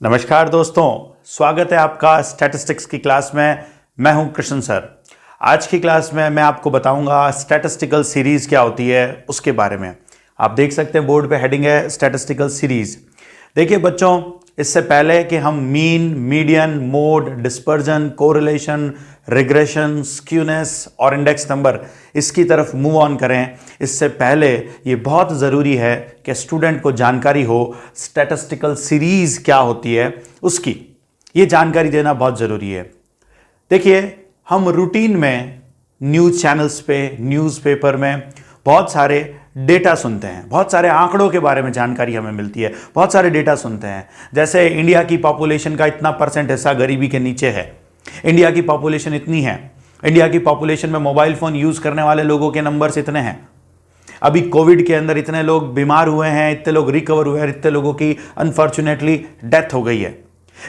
नमस्कार दोस्तों, स्वागत है आपका स्टैटिस्टिक्स की क्लास में। मैं हूं कृष्ण सर। आज की क्लास में मैं आपको बताऊंगा स्टैटिस्टिकल सीरीज क्या होती है उसके बारे में। आप देख सकते हैं बोर्ड पे हेडिंग है स्टैटिस्टिकल सीरीज। देखिए बच्चों, इससे पहले कि हम mean, median, mode, dispersion, correlation, regression, skewness और इंडेक्स नंबर इसकी तरफ मूव ऑन करें, इससे पहले ये बहुत ज़रूरी है कि स्टूडेंट को जानकारी हो स्टैटिस्टिकल सीरीज क्या होती है उसकी। ये जानकारी देना बहुत ज़रूरी है। देखिए, हम रूटीन में न्यूज़ चैनल्स पे, न्यूज़पेपर में बहुत सारे डेटा सुनते हैं, बहुत सारे आंकड़ों के बारे में जानकारी हमें मिलती है, बहुत सारे डेटा सुनते हैं। जैसे इंडिया की पॉपुलेशन का इतना परसेंट हिस्सा गरीबी के नीचे है, इंडिया की पॉपुलेशन इतनी है, इंडिया की पॉपुलेशन में मोबाइल फोन यूज करने वाले लोगों के नंबर्स इतने हैं, अभी कोविड के अंदर इतने लोग बीमार हुए हैं, इतने लोग रिकवर हुए हैं, इतने लोगों की अनफॉर्चुनेटली डेथ हो गई है।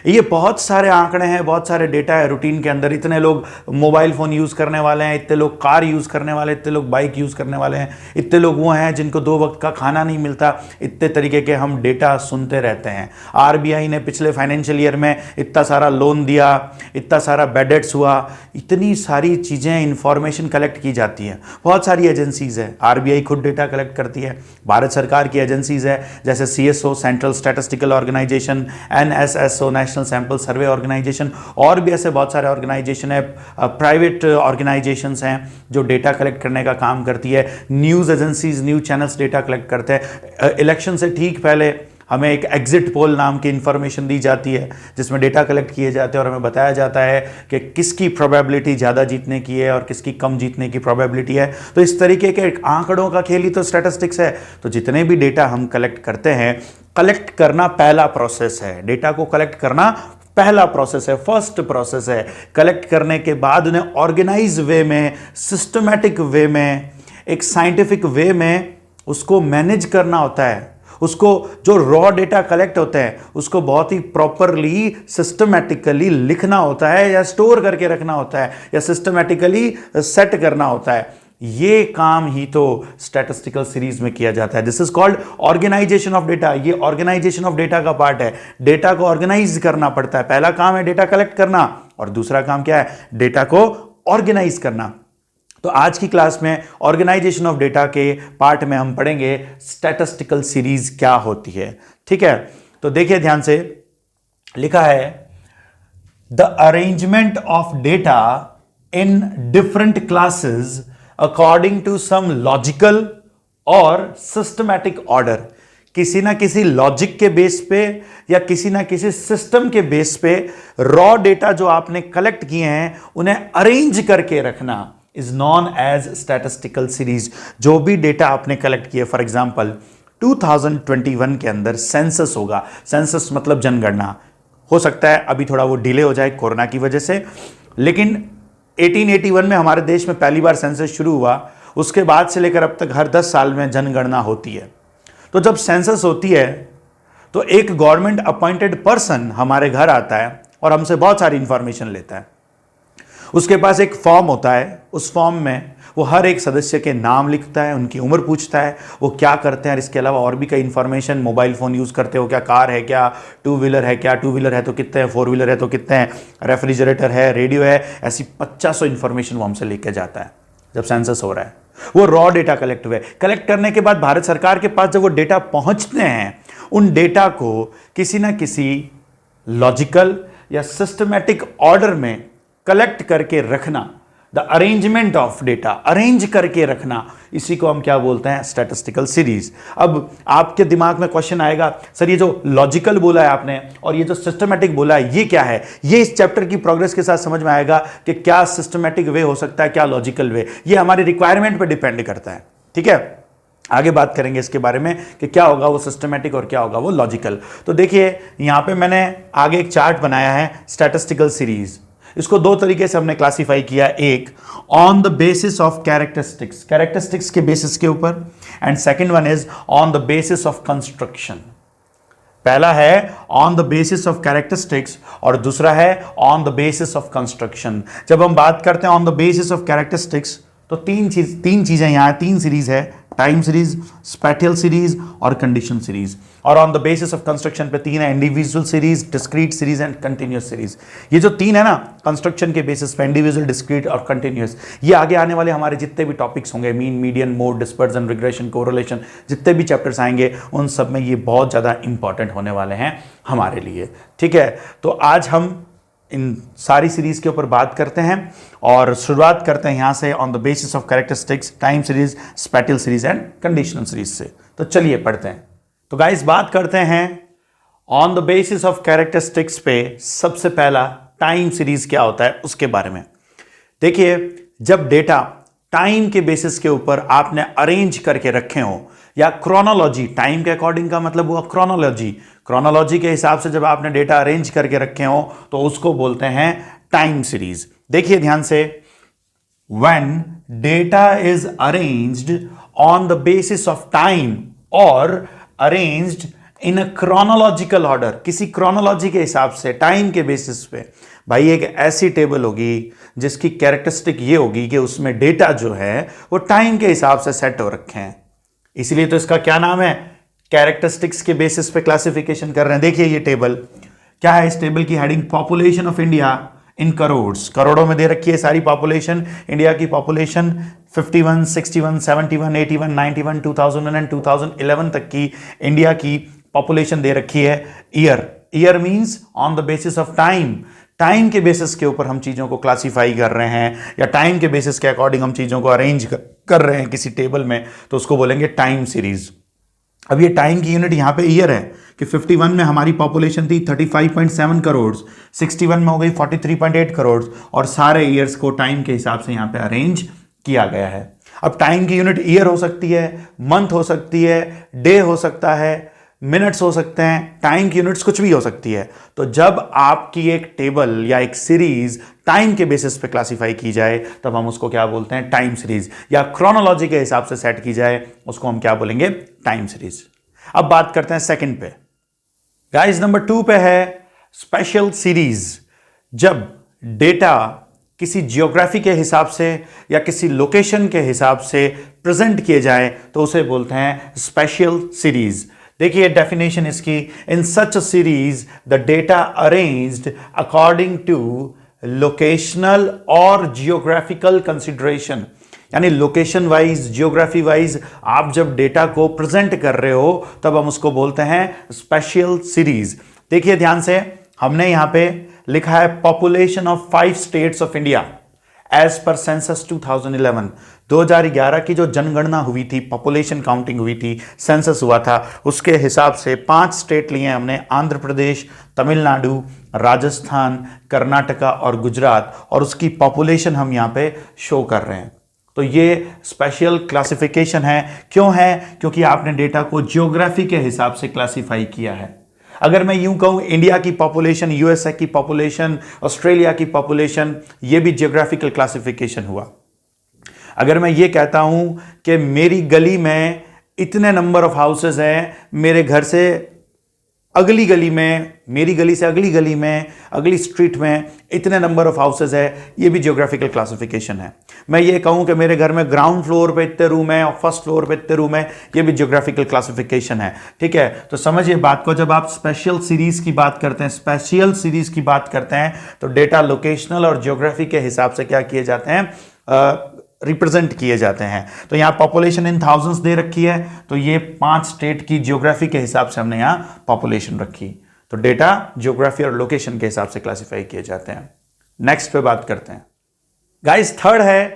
ये बहुत सारे आंकड़े हैं, बहुत सारे डेटा है रूटीन के अंदर। इतने लोग मोबाइल फोन यूज करने वाले हैं, इतने लोग कार यूज करने वाले, इतने लोग बाइक यूज करने वाले हैं, इतने लोग वो हैं जिनको 2 वक्त का खाना नहीं मिलता। इतने तरीके के हम डेटा सुनते रहते हैं। आरबीआई ने पिछले फाइनेंशियल ईयर में इतना सारा लोन दिया, इतना सारा बेड डेट्स हुआ, इतनी सारी चीजें, इंफॉर्मेशन कलेक्ट की जाती है। बहुत सारी एजेंसीज है, आरबीआई खुद डेटा कलेक्ट करती है, भारत सरकार की एजेंसीज है जैसे CSO, central statistical organisation, NSSO, national sample survey organisation, और भी ऐसे बहुत सारे ऑर्गेनाइजेशन है, प्राइवेट ऑर्गेनाइजेशंस हैं जो डेटा कलेक्ट करने का काम करती है। News agencies, news channels data collect करते हैं। इलेक्शन से ठीक पहले हमें एक एग्जिट पोल नाम की इंफॉर्मेशन दी जाती है जिसमें डेटा कलेक्ट किए जाते हैं और हमें बताया जाता है कि किसकी प्रोबेबिलिटी ज़्यादा जीतने की है और किसकी कम जीतने की प्रोबेबिलिटी है। तो इस तरीके के आंकड़ों का खेल ही तो स्टैटिस्टिक्स है। तो जितने भी डेटा हम कलेक्ट करते हैं, कलेक्ट करना पहला प्रोसेस है, डेटा को कलेक्ट करना पहला प्रोसेस है, फर्स्ट प्रोसेस है। कलेक्ट करने के बाद उन्हें ऑर्गेनाइज वे में, सिस्टमैटिक वे में, एक साइंटिफिक वे में उसको मैनेज करना होता है। उसको जो रॉ डेटा कलेक्ट होते हैं उसको बहुत ही प्रॉपरली, सिस्टमैटिकली लिखना होता है या स्टोर करके रखना होता है या सिस्टमैटिकली सेट करना होता है। ये काम ही तो स्टैटिस्टिकल सीरीज में किया जाता है। This is called organisation of data. ये ऑर्गेनाइजेशन ऑफ डेटा का पार्ट है। डेटा को ऑर्गेनाइज करना पड़ता है। पहला काम है डेटा कलेक्ट करना और दूसरा काम क्या है? डेटा को ऑर्गेनाइज करना। तो आज की क्लास में ऑर्गेनाइजेशन ऑफ डेटा के पार्ट में हम पढ़ेंगे स्टैटिस्टिकल सीरीज क्या होती है। ठीक है, तो देखिए ध्यान से, लिखा है the arrangement of data in different classes according to some logical और सिस्टमैटिक ऑर्डर। किसी ना किसी लॉजिक के बेस पे या किसी ना किसी सिस्टम के बेस पे रॉ डेटा जो आपने कलेक्ट किए हैं उन्हें अरेंज करके रखना is known as statistical series. जो भी डेटा आपने कलेक्ट किए, फॉर एग्जांपल 2021 के अंदर सेंसस होगा। सेंसस मतलब जनगणना। हो सकता है अभी थोड़ा वो डिले हो जाए कोरोना की वजह से, लेकिन 1881 में हमारे देश में पहली बार सेंसस शुरू हुआ। उसके बाद से लेकर अब तक हर 10 साल में जनगणना होती है। तो जब सेंसस होती है तो एक गवर्नमेंट अपॉइंटेड पर्सन हमारे घर आता है और हमसे बहुत सारी इंफॉर्मेशन लेता है। उसके पास एक फॉर्म होता है, उस फॉर्म में वो हर एक सदस्य के नाम लिखता है, उनकी उम्र पूछता है, वो क्या करते हैं, और इसके अलावा और भी कई इंफॉर्मेशन, मोबाइल फ़ोन यूज़ करते हो क्या, कार है क्या, टू व्हीलर है क्या, टू व्हीलर है तो कितने हैं, 4 व्हीलर है तो कितने हैं, रेफ्रिजरेटर है, रेडियो है, ऐसी 50 इंफॉर्मेशन वो हमसे लेके जाता है जब सेंसस हो रहा है। वो रॉ डेटा कलेक्ट हुए। कलेक्ट करने के बाद भारत सरकार के पास जब वो डेटा पहुंचते हैं, उन डेटा को किसी ना किसी लॉजिकल या सिस्टमैटिक ऑर्डर में कलेक्ट करके रखना, the arrangement of data, arrange करके रखना, इसी को हम क्या बोलते हैं? Statistical series. अब आपके दिमाग में क्वेश्चन आएगा, सर ये जो लॉजिकल बोला है आपने और ये जो सिस्टमैटिक बोला है ये क्या है? ये इस चैप्टर की प्रोग्रेस के साथ समझ में आएगा कि क्या सिस्टमैटिक वे हो सकता है, क्या लॉजिकल वे। ये हमारी रिक्वायरमेंट पर डिपेंड करता है। ठीक है, आगे बात करेंगे इसके बारे में कि क्या होगा वो सिस्टमैटिक और क्या होगा वो लॉजिकल। तो देखिए यहां पे मैंने आगे एक चार्ट बनाया है स्टैटिस्टिकल सीरीज। इसको 2 तरीके से हमने क्लासिफाई किया। एक on the basis of characteristics, characteristics के बेसिस के ऊपर, and second one is on the basis of construction. पहला है on the basis of characteristics और दूसरा है on the basis of construction. जब हम बात करते हैं on the basis of characteristics तो तीन चीजें यहाँ, तीन सीरीज है, टाइम सीरीज, स्पैटियल सीरीज और कंडीशन सीरीज। और on the basis of construction पे तीन है, individual series, discrete series and continuous series. ये जो तीन है ना कंस्ट्रक्शन के बेसिस पे, इंडिविजुअल, डिस्क्रीट और कंटिन्यूअस, ये आगे आने वाले हमारे जितने भी टॉपिक्स होंगे, mean, median, mode, dispersion, regression, correlation, जितने भी चैप्टर्स आएंगे उन सब में ये बहुत ज्यादा इंपॉर्टेंट होने वाले हैं हमारे लिए। ठीक है, तो आज हम इन सारी सीरीज के ऊपर बात करते हैं और शुरुआत करते हैं यहां से on the basis of characteristics, time series, spatial series and conditional series से। तो चलिए पढ़ते हैं। तो गाइस बात करते हैं on the basis of characteristics पे। सबसे पहला टाइम सीरीज क्या होता है उसके बारे में देखिए। जब डेटा टाइम के बेसिस के ऊपर आपने अरेंज करके रखे हो, या क्रोनोलॉजी, टाइम के अकॉर्डिंग का मतलब हुआ क्रोनोलॉजी, क्रोनोलॉजी के हिसाब से जब आपने डेटा अरेंज करके रखे हो तो उसको बोलते हैं टाइम सीरीज। देखिए ध्यान से, when data is arranged on the basis of time और arranged in a chronological order, किसी क्रोनोलॉजी के हिसाब से टाइम के बेसिस पे, भाई एक ऐसी टेबल होगी जिसकी कैरेक्टरिस्टिक ये होगी कि उसमें डेटा जो है वो टाइम के हिसाब से सेट हो रखे हैं, इसलिए तो इसका क्या नाम है, कैरेक्टरिस्टिक्स के बेसिस पे क्लासिफिकेशन कर रहे हैं। देखिए ये टेबल क्या है, इस टेबल की heading population of India in crores, करोड़ों में दे रखी है सारी पॉपुलेशन। इंडिया की पॉपुलेशन 51, 61, 71, 81, 91, 2000 एंड 2011 तक की इंडिया की पॉपुलेशन दे रखी है। Year means on the basis of time, time के बेसिस के ऊपर हम चीजों को क्लासिफाई कर रहे हैं, या टाइम के बेसिस के अकॉर्डिंग हम चीजों को अरेंज कर रहे हैं किसी टेबल में, तो उसको बोलेंगे टाइम सीरीज। अब ये टाइम की यूनिट यहां पे ईयर है कि 51 में हमारी पॉपुलेशन थी 35.7 करोड़, 61 में हो गई 43.8 करोड़, और सारे ईयर्स को टाइम के हिसाब से यहां पे अरेंज किया गया है। अब टाइम की यूनिट ईयर हो सकती है, मंथ हो सकती है, डे हो सकता है, मिनट्स हो सकते हैं, टाइम की यूनिट्स कुछ भी हो सकती है। तो जब आपकी एक टेबल या एक सीरीज टाइम के बेसिस पे क्लासिफाई की जाए तब हम उसको क्या बोलते हैं, टाइम सीरीज, या क्रोनोलॉजी के हिसाब से सेट की जाए उसको हम क्या बोलेंगे, टाइम सीरीज। अब बात करते हैं सेकंड पे। गाइस नंबर 2 पे है स्पेशल सीरीज। जब डेटा किसी जियोग्राफी के हिसाब से या किसी लोकेशन के हिसाब से प्रेजेंट किए जाए तो उसे बोलते हैं स्पेशल सीरीज। देखिए डेफिनेशन इसकी, in such a series the data arranged according to locational और जियोग्राफिकल कंसिडरेशन, यानी लोकेशन वाइज, जियोग्राफी वाइज आप जब डेटा को प्रेजेंट कर रहे हो तब हम उसको बोलते हैं स्पेशल सीरीज। देखिए ध्यान से, हमने यहां पे लिखा है population of 5 states of India as per census 2011। 2011 की जो जनगणना हुई थी, पॉपुलेशन काउंटिंग हुई थी, सेंसस हुआ था, उसके हिसाब से 5 स्टेट लिए हमने, आंध्र प्रदेश, तमिलनाडु, राजस्थान, कर्नाटका और गुजरात, और उसकी पॉपुलेशन हम यहां पे शो कर रहे हैं। तो ये स्पेशल क्लासिफिकेशन है। क्यों है? क्योंकि आपने डेटा को ज्योग्राफी के हिसाब से क्लासिफाई किया है। अगर मैं यूं कहूं इंडिया की पॉपुलेशन, यूएसए की पॉपुलेशन, ऑस्ट्रेलिया की पॉपुलेशन, ये भी जियोग्राफिकल क्लासिफिकेशन हुआ। अगर मैं ये कहता हूं कि मेरी गली में इतने नंबर ऑफ हाउसेस हैं, मेरे घर से अगली गली में, मेरी गली से अगली गली में, अगली स्ट्रीट में इतने नंबर ऑफ हाउसेस है, ये भी जियोग्राफिकल क्लासिफिकेशन है। मैं ये कहूं कि मेरे घर में ग्राउंड फ्लोर पे इतने रूम है और फर्स्ट फ्लोर पे इतने रूम है, ये भी जियोग्राफिकल क्लासिफिकेशन है। ठीक है, तो समझिए बात को, जब आप स्पेशल सीरीज की बात करते हैं, स्पेशल सीरीज की बात करते हैं, तो डेटा लोकेशनल और जियोग्राफी के हिसाब से क्या किए जाते हैं, रिप्रेजेंट किए जाते हैं। तो यहां पॉपुलेशन इन थाउजेंड्स दे रखी है, तो ये 5 स्टेट की ज्योग्राफी के हिसाब से हमने यहां पॉपुलेशन रखी। तो डेटा ज्योग्राफी और लोकेशन के हिसाब से क्लासिफाई किए जाते हैं। नेक्स्ट पे बात करते हैं गाइस, थर्ड है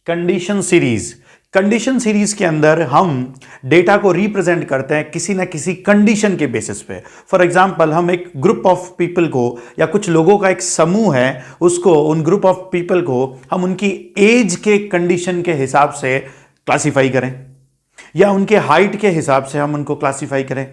कंडीशन सीरीज। कंडीशन सीरीज के अंदर हम डेटा को रिप्रेजेंट करते हैं किसी ना किसी कंडीशन के बेसिस पे। फॉर एग्जांपल, हम एक ग्रुप ऑफ पीपल को, या कुछ लोगों का एक समूह है, उसको, उन ग्रुप ऑफ पीपल को हम उनकी एज के कंडीशन के हिसाब से क्लासिफाई करें, या उनके हाइट के हिसाब से हम उनको क्लासिफाई करें,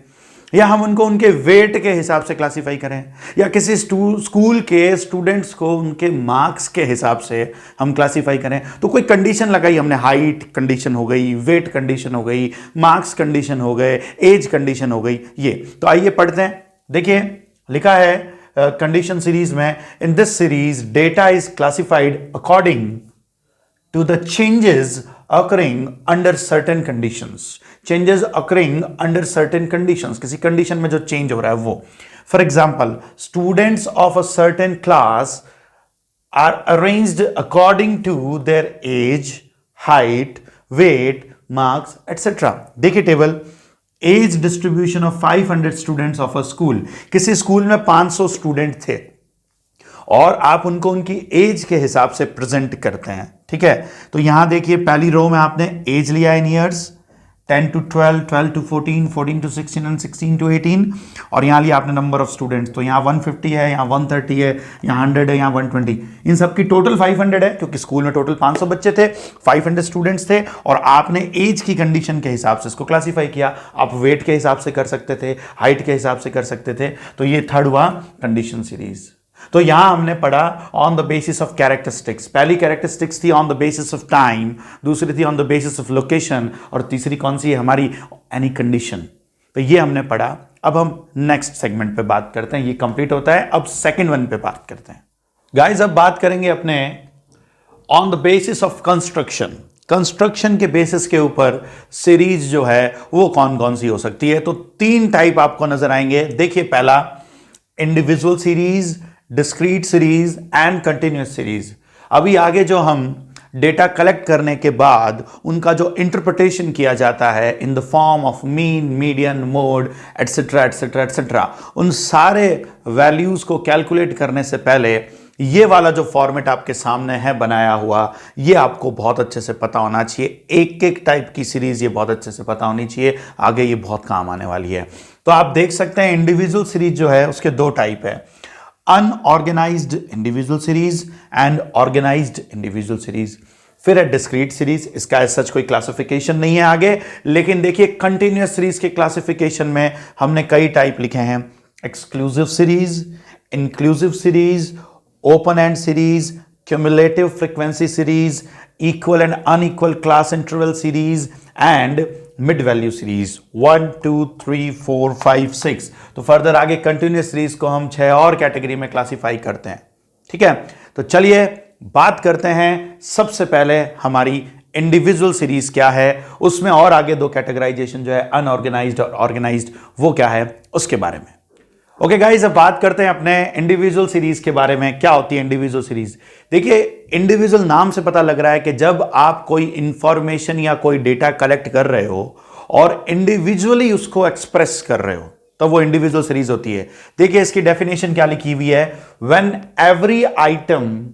या हम उनको उनके वेट के हिसाब से क्लासिफाई करें, या किसी स्कूल के स्टूडेंट्स को उनके मार्क्स के हिसाब से हम क्लासिफाई करें। तो कोई कंडीशन लगाई हमने, हाइट कंडीशन हो गई, वेट कंडीशन हो गई, मार्क्स कंडीशन हो गए, एज कंडीशन हो गई। ये तो आइए पढ़ते हैं। देखिए लिखा है कंडीशन सीरीज में, इन this series data is classified according to the changes occurring under certain conditions. Changes occurring under certain conditions, किसी condition में जो change हो रहा है वो. For example, students of a certain class are arranged according to their age, height, weight, marks, etc. देखिए table, age distribution of 500 students of a school. किसी school में 500 स्टूडेंट थे और आप उनको उनकी एज के हिसाब से प्रेजेंट करते हैं. ठीक है, तो यहां देखिए पहली रो में आपने एज लिया इन years, 10 to 12, 12 to 14, 14 to 16 and 16 to 18. और यहाँ लिया आपने नंबर ऑफ स्टूडेंट्स, तो यहाँ 150 है, यहाँ 130 है, यहाँ 100 है, यहाँ 120. इन सब की टोटल 500 है क्योंकि स्कूल में टोटल 500 बच्चे थे, 500 स्टूडेंट्स थे और आपने एज की कंडीशन के हिसाब से इसको क्लासीफाई किया. आप वेट के हिसाब से कर सकते थे, हाइट के हिसाब से कर सकते थे. तो ये थर्ड हुआ कंडीशन सीरीज. तो यहां हमने पढ़ा on the basis of characteristics. पहली कैरेक्टरिस्टिक्स थी on the basis of time, दूसरी थी on the basis of location और तीसरी कौन सी है हमारी, एनी कंडीशन. तो ये हमने पढ़ा. अब हम नेक्स्ट सेगमेंट पे बात करते हैं. ये कंप्लीट होता है, अब सेकंड वन पे बात करते हैं. गाइस अब बात करेंगे अपने on the basis of construction. Construction के बेसिस के ऊपर सीरीज जो है वो कौन कौन सी हो सकती है. तो तीन टाइप आपको नजर आएंगे. देखिए पहला individual series, discrete series and continuous series. अभी आगे जो हम डेटा कलेक्ट करने के बाद उनका जो इंटरप्रिटेशन किया जाता है in the form of mean, median, mode etcetera etcetera etcetera, उन सारे वैल्यूज को कैलकुलेट करने से पहले ये वाला जो फॉर्मेट आपके सामने है बनाया हुआ, ये आपको बहुत अच्छे से पता होना चाहिए. एक एक टाइप की सीरीज ये बहुत अच्छे से पता होनी चाहिए, आगे ये बहुत काम आने वाली है. तो आप देख सकते हैं इंडिविजुअल सीरीज जो है उसके दो टाइप है, unorganised individual series and organised individual series. फिर है डिस्क्रीट सीरीज. इसका सच कोई क्लासिफिकेशन नहीं है आगे, लेकिन देखिए कंटिन्यूअस सीरीज के क्लासिफिकेशन में हमने कई टाइप लिखे हैं. Exclusive series, inclusive series, open and series, cumulative frequency series, equal and unequal class interval series and mid value series. 1 2 3 4 5 6. तो फर्दर आगे कंटिन्यूअस सीरीज को हम 6 और कैटेगरी में क्लासिफाई करते हैं. ठीक है, तो चलिए बात करते हैं सबसे पहले हमारी इंडिविजुअल सीरीज क्या है, उसमें और आगे दो कैटेगराइजेशन जो है अनऑर्गेनाइज्ड और ऑर्गेनाइज्ड वो क्या है उसके बारे में. ओके गाइस, अब बात करते हैं अपने इंडिविजुअल सीरीज के बारे में. क्या होती है इंडिविजुअल सीरीज? देखिए इंडिविजुअल नाम से पता लग रहा है कि जब आप कोई इंफॉर्मेशन या कोई डेटा कलेक्ट कर रहे हो और इंडिविजुअली उसको एक्सप्रेस कर रहे हो तो वो इंडिविजुअल सीरीज होती है. देखिए इसकी डेफिनेशन क्या लिखी हुई है, व्हेन एवरी आइटम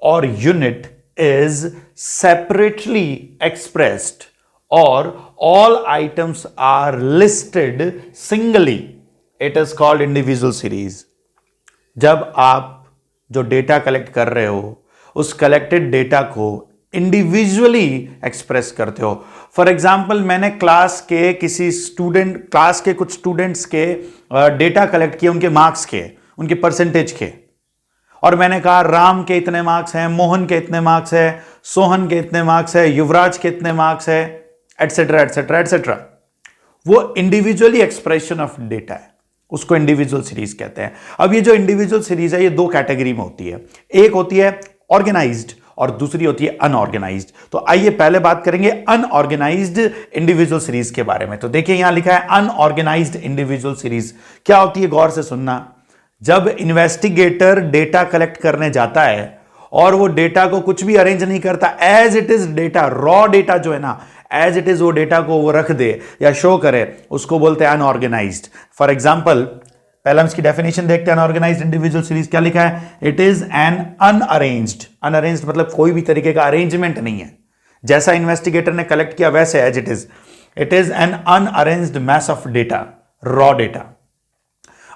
और यूनिट इज सेपरेटली एक्सप्रेस्ड और all items are listed singly, it is called individual series. जब आप जो डेटा कलेक्ट कर रहे हो उस कलेक्टेड डेटा को इंडिविजुअली एक्सप्रेस करते हो. फॉर एग्जाम्पल मैंने क्लास के कुछ स्टूडेंट्स के डेटा कलेक्ट किए, उनके मार्क्स के, उनके परसेंटेज के, और मैंने कहा राम के इतने मार्क्स हैं, मोहन के इतने मार्क्स है, सोहन के इतने मार्क्स है, युवराज के इतने मार्क्स है, एटसेट्रा एटसेट्रा एटसेट्रा. वो इंडिविजुअली एक्सप्रेशन ऑफ डेटा है, उसको इंडिविजुअल सीरीज कहते हैं. अब ये जो इंडिविजुअल सीरीज है ये दो कैटेगरी में होती है. एक होती है ऑर्गेनाइज्ड और दूसरी होती है अनऑर्गेनाइज्ड. तो आइए पहले बात करेंगे अनऑर्गेनाइज्ड इंडिविजुअल सीरीज के बारे में. तो देखिए यहां लिखा है अनऑर्गेनाइज्ड इंडिविजुअल सीरीज. क्या होती है, गौर से सुनना. जब इन्वेस्टिगेटर डेटा कलेक्ट करने जाता है और वो डेटा को कुछ भी अरेंज नहीं करता, as it is data, raw data जो है ना, एज इट इज वो डेटा को वो रख दे या शो करे, उसको बोलते हैं अनऑर्गेनाइज्ड. फॉर एग्जाम्पल पहले हम इसकी डेफिनेशन देखते हैं. अनऑर्गेनाइज्ड इंडिविजुअल सीरीज क्या लिखा है, इट इज एन अनअरेंज्ड. अनअरेंज्ड मतलब कोई भी तरीके का अरेंजमेंट नहीं है, जैसा इन्वेस्टिगेटर ने कलेक्ट किया वैसे as it is. It is an unarranged mess of data, raw data.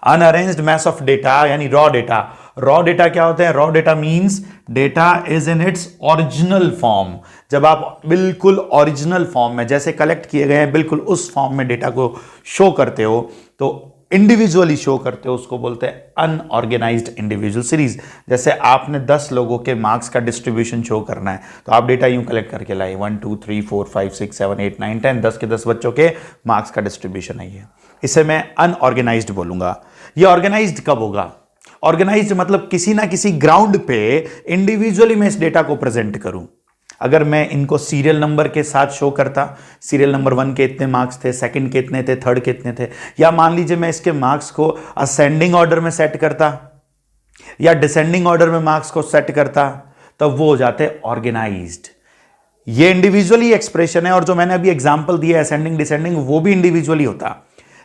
Unarranged mess of data यानी रॉ डेटा. रॉ डेटा क्या होते हैं, raw data means data is in its original form. जब आप बिल्कुल ओरिजिनल फॉर्म में जैसे collect किए गए हैं बिल्कुल उस फॉर्म में डेटा को शो करते हो, तो इंडिविजुअली शो करते हो, उसको बोलते हैं अनऑर्गेनाइज्ड इंडिविजुअल सीरीज. जैसे आपने 10 लोगों के मार्क्स का डिस्ट्रीब्यूशन शो करना है तो आप डेटा यूं कलेक्ट करके लाए 1 2 3 4 5 6 7 8 9 10, 10 के 10 बच्चों के मार्क्स का डिस्ट्रीब्यूशन है. इसे मैं अनऑर्गेनाइज्ड बोलूंगा. ये ऑर्गेनाइज्ड कब होगा, ऑर्गेनाइज्ड मतलब किसी ना किसी ग्राउंड पे इंडिविजुअली मैं इस डेटा को प्रेजेंट करूं. अगर मैं इनको सीरियल नंबर के साथ शो करता, सीरियल नंबर 1 के इतने मार्क्स थे, सेकंड के इतने थे, थर्ड के इतने थे, या मान लीजिए मैं इसके मार्क्स को असेंडिंग ऑर्डर में सेट करता या डिसेंडिंग ऑर्डर में मार्क्स को सेट करता, तब वो हो जाते ऑर्गेनाइज्ड। ये इंडिविजुअली एक्सप्रेशन है, और जो मैंने अभी एग्जांपल दिया असेंडिंग डिसेंडिंग, वो भी इंडिविजुअली होता,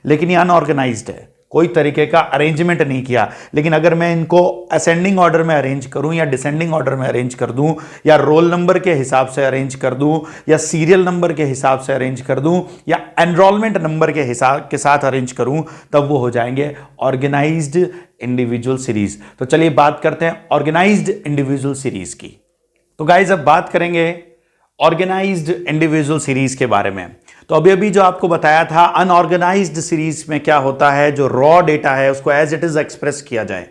लेकिन ये अनऑर्गेनाइज्ड है, कोई तरीके का अरेंजमेंट नहीं किया। लेकिन अगर मैं इनको असेंडिंग ऑर्डर में अरेंज करूं या डिसेंडिंग ऑर्डर में अरेंज कर दूं, या रोल नंबर के हिसाब से अरेंज कर दूं, या सीरियल नंबर के हिसाब से अरेंज कर दूं, या एनरोलमेंट नंबर के हिसाब के साथ अरेंज करूं, तब वो हो जाएंगे ऑर्गेनाइज्ड इंडिविजुअल सीरीज। तो चलिए बात करते हैं ऑर्गेनाइज्ड इंडिविजुअल सीरीज की। तो गाइज अब बात करेंगे ऑर्गेनाइज्ड इंडिविजुअल सीरीज के बारे में। तो अभी अभी जो आपको बताया था अनऑर्गेनाइज्ड सीरीज में क्या होता है, जो रॉ डेटा है उसको एज इट इज एक्सप्रेस किया जाए,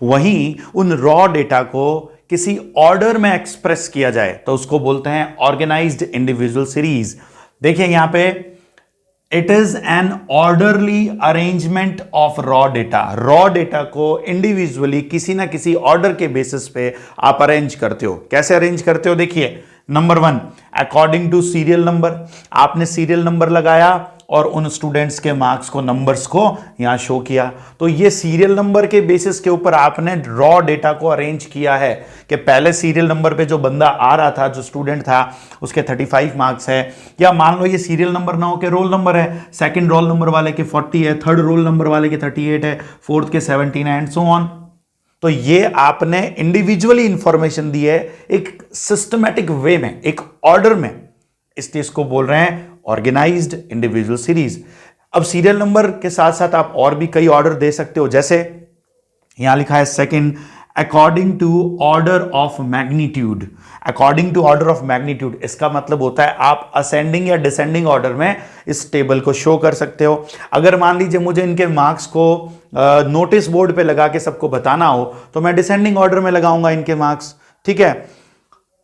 वहीं उन रॉ डेटा को किसी ऑर्डर में एक्सप्रेस किया जाए तो उसको बोलते हैं ऑर्गेनाइज्ड इंडिविजुअल सीरीज। देखिए यहां पे it is an orderly arrangement of raw data. Raw data को इंडिविजुअली किसी ना किसी ऑर्डर के बेसिस पे आप अरेंज करते हो। कैसे अरेंज करते हो? देखिए number 1 according to serial number, आपने सीरियल नंबर लगाया और उन स्टूडेंट्स के मार्क्स को, नंबर्स को यहां शो किया। तो ये सीरियल नंबर के बेसिस के ऊपर आपने रॉ डेटा को अरेंज किया है कि पहले सीरियल नंबर पे जो बंदा आ रहा था, जो स्टूडेंट था, उसके 35 मार्क्स है, या मान लो ये सीरियल नंबर ना हो के रोल नंबर है, सेकंड रोल नंबर वाले के 40 है, थर्ड रोल नंबर वाले के 38 है, फोर्थ के 17 है, एंड सो ऑन। तो ये आपने इंडिविजुअली इंफॉर्मेशन दी है एक सिस्टमैटिक वे में, एक ऑर्डर में, इसलिए इसको बोल रहे हैं ऑर्गेनाइज्ड इंडिविजुअल सीरीज। अब सीरियल नंबर के साथ साथ आप और भी कई ऑर्डर दे सकते हो, जैसे यहां लिखा है second according to order of magnitude. According to order of magnitude इसका मतलब होता है आप असेंडिंग या डिसेंडिंग ऑर्डर में इस टेबल को शो कर सकते हो। अगर मान लीजिए मुझे इनके मार्क्स को नोटिस बोर्ड पे लगा के सबको बताना हो तो मैं डिसेंडिंग ऑर्डर में लगाऊंगा इनके मार्क्स, ठीक है।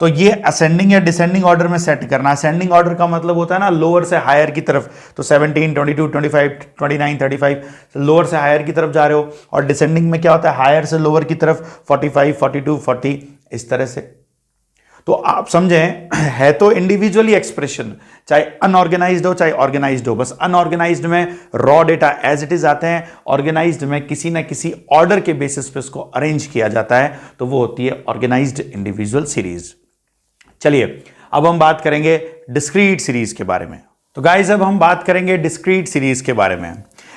तो ये असेंडिंग या डिसेंडिंग ऑर्डर में सेट करना। असेंडिंग ऑर्डर का मतलब होता है ना लोअर से हायर की तरफ, तो 17, 22, 25, 29, 35 लोअर से हायर की तरफ जा रहे हो, और डिसेंडिंग में क्या होता है हायर से लोअर की तरफ 45, 42, 40 इस तरह से। तो आप समझें है तो इंडिविजुअली एक्सप्रेशन, चाहे अनऑर्गेनाइज्ड हो चाहे ऑर्गेनाइज्ड हो। बस अनऑर्गेनाइज्ड में raw data as it is आते हैं, ऑर्गेनाइज्ड में किसी ना किसी ऑर्डर के बेसिस पे इसको अरेंज किया जाता है, तो वो होती है ऑर्गेनाइज्ड इंडिविजुअल सीरीज। चलिए अब हम बात करेंगे डिस्क्रीट सीरीज के बारे में। तो गाइस अब हम बात करेंगे डिस्क्रीट सीरीज के बारे में।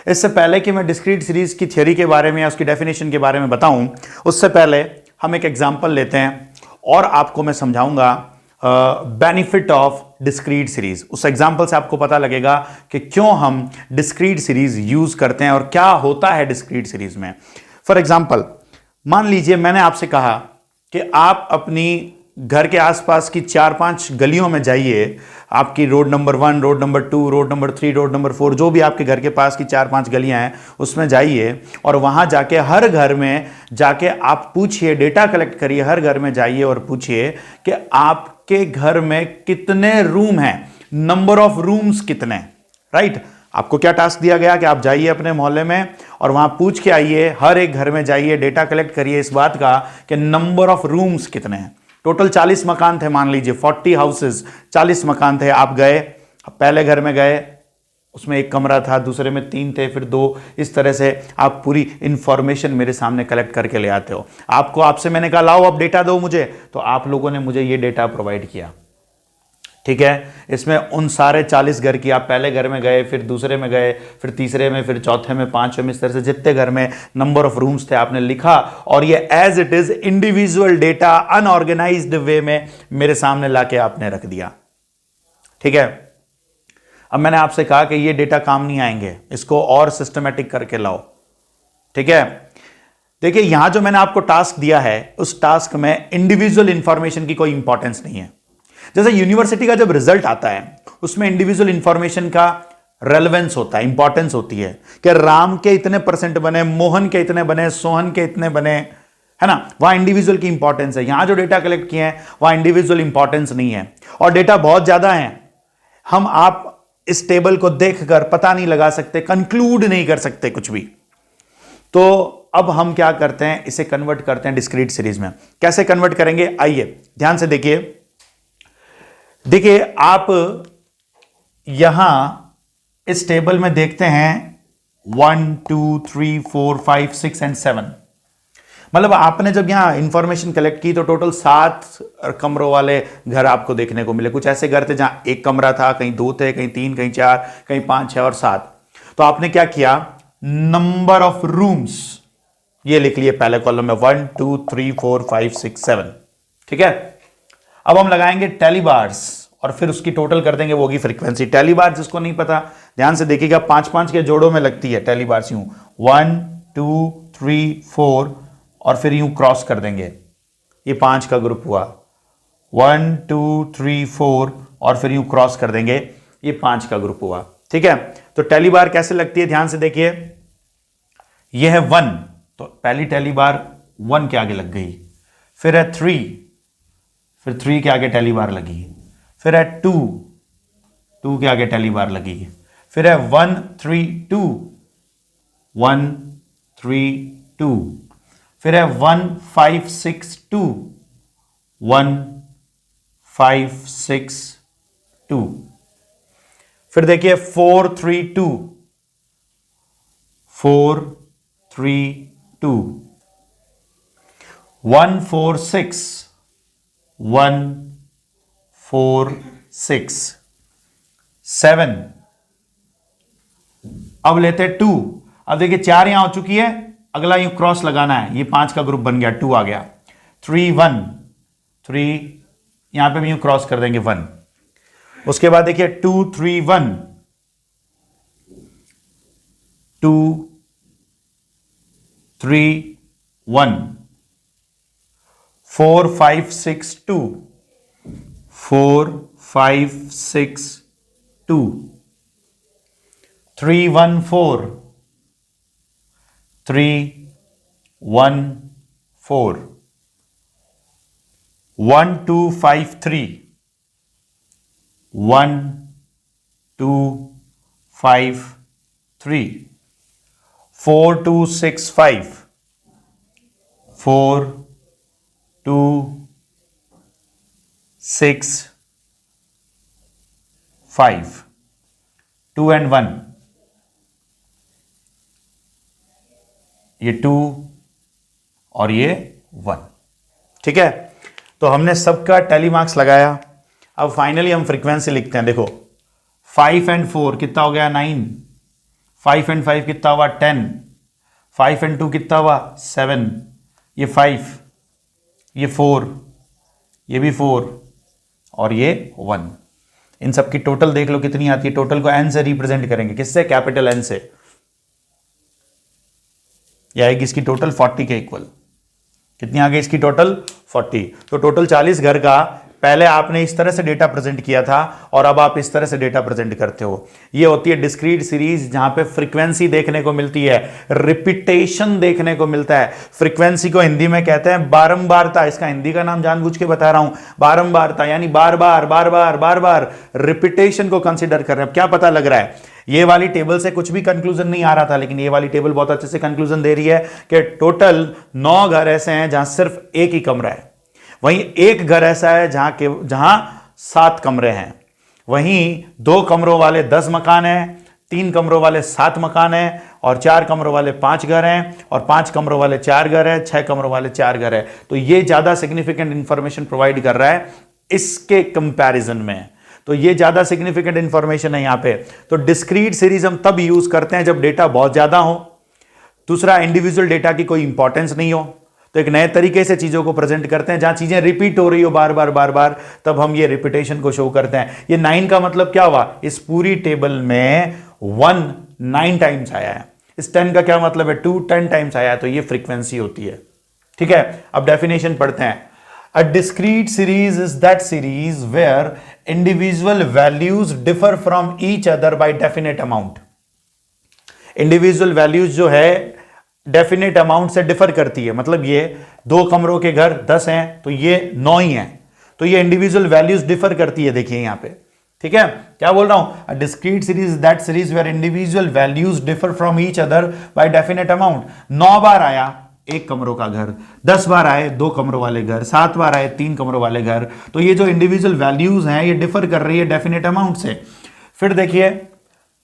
इससे पहले कि मैं डिस्क्रीट सीरीज की थ्योरी के बारे में या उसकी डेफिनेशन के बारे में बताऊं, उससे पहले हम एक एग्जांपल लेते हैं और आपको मैं समझाऊंगा बेनिफिट ऑफ डिस्क्रीट सीरीज। उस एग्जांपल से आपको पता लगेगा कि क्यों हम डिस्क्रीट सीरीज यूज करते हैं और क्या होता है डिस्क्रीट सीरीज में। फॉर एग्जांपल मान लीजिए मैंने आपसे कहा कि आप अपनी घर के आसपास की 4-5 गलियों में जाइए, आपकी road number 1, road number 2, road number 3, road number 4, जो भी आपके घर के पास की 4-5 गलियां हैं उसमें जाइए, और वहां जाके हर घर में जाके आप पूछिए, डेटा कलेक्ट करिए, हर घर में जाइए और पूछिए कि आपके घर में कितने रूम हैं, नंबर ऑफ रूम्स कितने, राइट। आपको क्या टास्क दिया गया कि आप जाइए अपने मोहल्ले में और वहां पूछ के आइए, हर एक घर में जाइए, डेटा कलेक्ट करिए इस बात का कि नंबर ऑफ रूम्स कितने हैं। टोटल 40 मकान थे, मान लीजिए 40 हाउसेस, 40 मकान थे। आप गए, पहले घर में गए, उसमें एक कमरा था, दूसरे में 3 थे, फिर 2, इस तरह से आप पूरी इंफॉर्मेशन मेरे सामने कलेक्ट करके ले आते हो। आपसे मैंने कहा लाओ अब डेटा दो मुझे, तो आप लोगों ने मुझे ये डेटा प्रोवाइड किया, ठीक है। इसमें उन सारे 40 घर की, आप पहले घर में गए, फिर दूसरे में गए, फिर तीसरे में, फिर चौथे में, पांचवें में, इस तरह से जितने घर में नंबर ऑफ रूम्स थे आपने लिखा, और ये as it is individual data unorganised way में मेरे सामने लाके आपने रख दिया, ठीक है। अब मैंने आपसे कहा कि ये डेटा काम नहीं आएंगे, इसको और सिस्टमेटिक करके लाओ, ठीक है। देखिए यहां जो मैंने आपको टास्क दिया है, उस टास्क में इंडिविजुअल इंफॉर्मेशन की कोई इंपॉर्टेंस नहीं है। जैसे यूनिवर्सिटी का जब रिजल्ट आता है उसमें इंडिविजुअल इंफॉर्मेशन का रेलेवेंस होता है, इंपॉर्टेंस होती है कि राम के इतने परसेंट बने, मोहन के इतने बने, सोहन के इतने बने, है ना। वहां इंडिविजुअल की इंपॉर्टेंस है। यहां जो डेटा कलेक्ट किए हैं वहां इंडिविजुअल इंपॉर्टेंस नहीं है, और डेटा बहुत ज्यादा है। आप इस टेबल को देखकर पता नहीं लगा सकते, कंक्लूड नहीं कर सकते कुछ भी। तो अब हम क्या करते हैं, इसे कन्वर्ट करते हैं डिस्क्रीट सीरीज में। कैसे कन्वर्ट करेंगे, आइए ध्यान से देखिए। देखिए आप यहां इस टेबल में देखते हैं 1 2 3 4 5 6 एंड 7, मतलब आपने जब यहां इंफॉर्मेशन कलेक्ट की तो टोटल 7 कमरों वाले घर आपको देखने को मिले। कुछ ऐसे घर थे जहां एक कमरा था, कहीं 2 थे, कहीं 3, कहीं 4, कहीं 5, 6 और 7। तो आपने क्या किया, नंबर ऑफ रूम्स ये लिख लिए पहले कॉलम में, 1 2 3 4 5 6 7। ठीक है, अब हम लगाएंगे टेलीबार्स और फिर उसकी टोटल कर देंगे, वो होगी फ्रीक्वेंसी। टेलीबार जिसको नहीं पता ध्यान से देखिएगा, 5-5 के जोड़ों में लगती है टेलीबार्स, यूं 1 2 3 4 और फिर यूं क्रॉस कर देंगे, ये 5 का ग्रुप हुआ। 1 2 3 4 और फिर यूं क्रॉस कर देंगे, ये 5 का ग्रुप हुआ। ठीक है, तो टेलीबार कैसे लगती है ध्यान से देखिए, ये है 1, तो पहली टेलीबार 1 के आगे लग गई, फिर है 3, फिर 3 के आगे टेलीबार लगी, फिर है 2, 2 के आगे टेलीबार लगी, फिर है 1 3 2, 1 3 2, फिर है 1 5 6 2, 1 5 6 2, फिर देखिए 4 3 2, 4 3 2, 1 4 6, 1 4 6 7। अब लेते 2, अब देखिए 4 यहां हो चुकी है, अगला यूं क्रॉस लगाना है, ये 5 का ग्रुप बन गया, 2 आ गया। 3 1 3, यहां पे भी यूं क्रॉस कर देंगे 1। उसके बाद देखिए 2 3 1 2 3 1, 4 5 6 2, 4 5 6 2, 3 1 4, 3 1 4, 1 2 5 3, 1 2 5 3, 4 2 6 5, 4 2 6 5, 2 and 1, ये 2 और ये 1। ठीक है, तो हमने सबका टेली मार्क्स लगाया। अब फाइनली हम फ्रीक्वेंसी लिखते हैं। देखो 5 and 4 कितना हो गया 9, 5 and 5 कितना हुआ 10, 5 and 2 कितना हुआ 7, ये 5, ये 4, ये भी 4 और ये 1। इन सब की टोटल देख लो कितनी आती है। टोटल को n से रिप्रेजेंट करेंगे, किससे, कैपिटल N से। यह आएगी इसकी टोटल 40 के इक्वल। कितनी आ गई इसकी टोटल 40। तो टोटल 40 घर का पहले आपने इस तरह से डेटा प्रेजेंट किया था और अब आप इस तरह से डेटा प्रेजेंट करते हो। ये होती है डिस्क्रीट सीरीज, जहां पे फ्रीक्वेंसी देखने को मिलती है, रिपीटेशन देखने को मिलता है। फ्रीक्वेंसी को हिंदी में कहते हैं बारंबारता। इसका हिंदी का नाम जानबूझ के बता रहा हूं, बारंबारता, यानी बार बार बार बार बार बार रिपीटेशन को कंसिडर कर रहे हैं। अब क्या पता लग रहा है, ये वाली टेबल से कुछ भी कंक्लूजन नहीं आ रहा था, लेकिन ये वाली टेबल बहुत अच्छे से कंक्लूजन दे रही है कि टोटल 9 घर ऐसे हैं जहां सिर्फ एक ही कमरा है, वहीं एक घर ऐसा है जहां 7 कमरे हैं, वहीं 2 कमरों वाले 10 मकान हैं, 3 कमरों वाले 7 मकान हैं, और 4 कमरों वाले 5 घर हैं, और 5 कमरों वाले 4 घर हैं, 6 कमरों वाले 4 घर हैं। तो ये ज्यादा सिग्निफिकेंट इंफॉर्मेशन प्रोवाइड कर रहा है इसके कंपैरिजन में। तो ये ज्यादा सिग्निफिकेंट इंफॉर्मेशन है यहां पे। तो डिस्क्रीट सीरीज हम तब यूज करते हैं जब डेटा बहुत ज्यादा हो, दूसरा इंडिविजुअल डेटा की कोई इंपॉर्टेंस नहीं हो, तो एक नए तरीके से चीजों को प्रेजेंट करते हैं। जहां चीजें रिपीट हो रही हो बार बार बार बार, तब हम ये रिपीटेशन को शो करते हैं। ये 9 का मतलब क्या हुआ, इस पूरी टेबल में 1 9 टाइम्स आया है। इस 10 का क्या मतलब है, 2 10 टाइम्स आया है। तो ये फ्रीक्वेंसी होती है। ठीक है, अब डेफिनेशन पढ़ते हैं। A discrete series is that series where individual values differ from each other by definite amount. Individual values जो है डेफिनेट अमाउंट से डिफर करती है। मतलब ये 2 कमरों के घर 10 हैं तो ये 9 ही हैं, तो ये इंडिविजुअल वैल्यूज डिफर करती है। देखिए यहां पे, ठीक है, क्या बोल रहा हूं, a discrete series that series where individual values differ from each other by definite amount. 9 बार आया 1 कमरों का घर, 10 बार आए 2 कमरों वाले घर, 7 बार आए 3 कमरों वाले घर। तो ये जो इंडिविजुअल वैल्यूज हैं ये डिफर कर रही है डेफिनेट अमाउंट से। फिर देखिए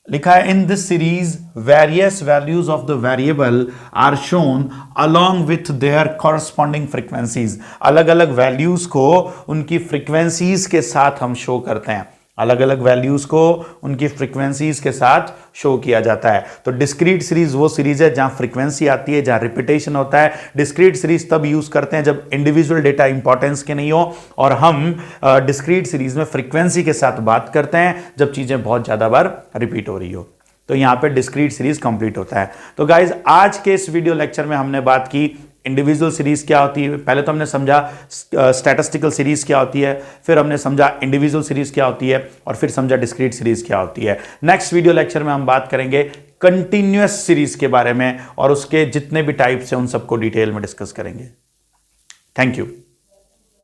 लिखा है in this series various values of the variable are shown along with their corresponding frequencies. अलग अलग वैल्यूज को उनकी फ्रीक्वेंसीज के साथ हम शो करते हैं, अलग अलग वैल्यूज को उनकी फ्रीक्वेंसीज के साथ शो किया जाता है। तो डिस्क्रीट सीरीज वो सीरीज है जहां फ्रीक्वेंसी आती है, जहां रिपीटेशन होता है। डिस्क्रीट सीरीज तब यूज करते हैं जब इंडिविजुअल डेटा इंपॉर्टेंस के नहीं हो, और हम डिस्क्रीट सीरीज में फ्रीक्वेंसी के साथ बात करते हैं जब चीजें बहुत ज्यादा बार रिपीट हो रही हो। तो यहां पे डिस्क्रीट सीरीज कंप्लीट होता है। तो गाइज आज के इस वीडियो लेक्चर में हमने बात की इंडिविजुअल सीरीज क्या होती है। पहले तो हमने समझा स्टैटिस्टिकल सीरीज क्या होती है, फिर हमने समझा इंडिविजुअल सीरीज क्या होती है, और फिर समझा डिस्क्रीट सीरीज क्या होती है। नेक्स्ट वीडियो लेक्चर में हम बात करेंगे कंटिन्यूअस सीरीज के बारे में, और उसके जितने भी टाइप्स हैं उन सबको डिटेल में डिस्कस करेंगे। Thank you.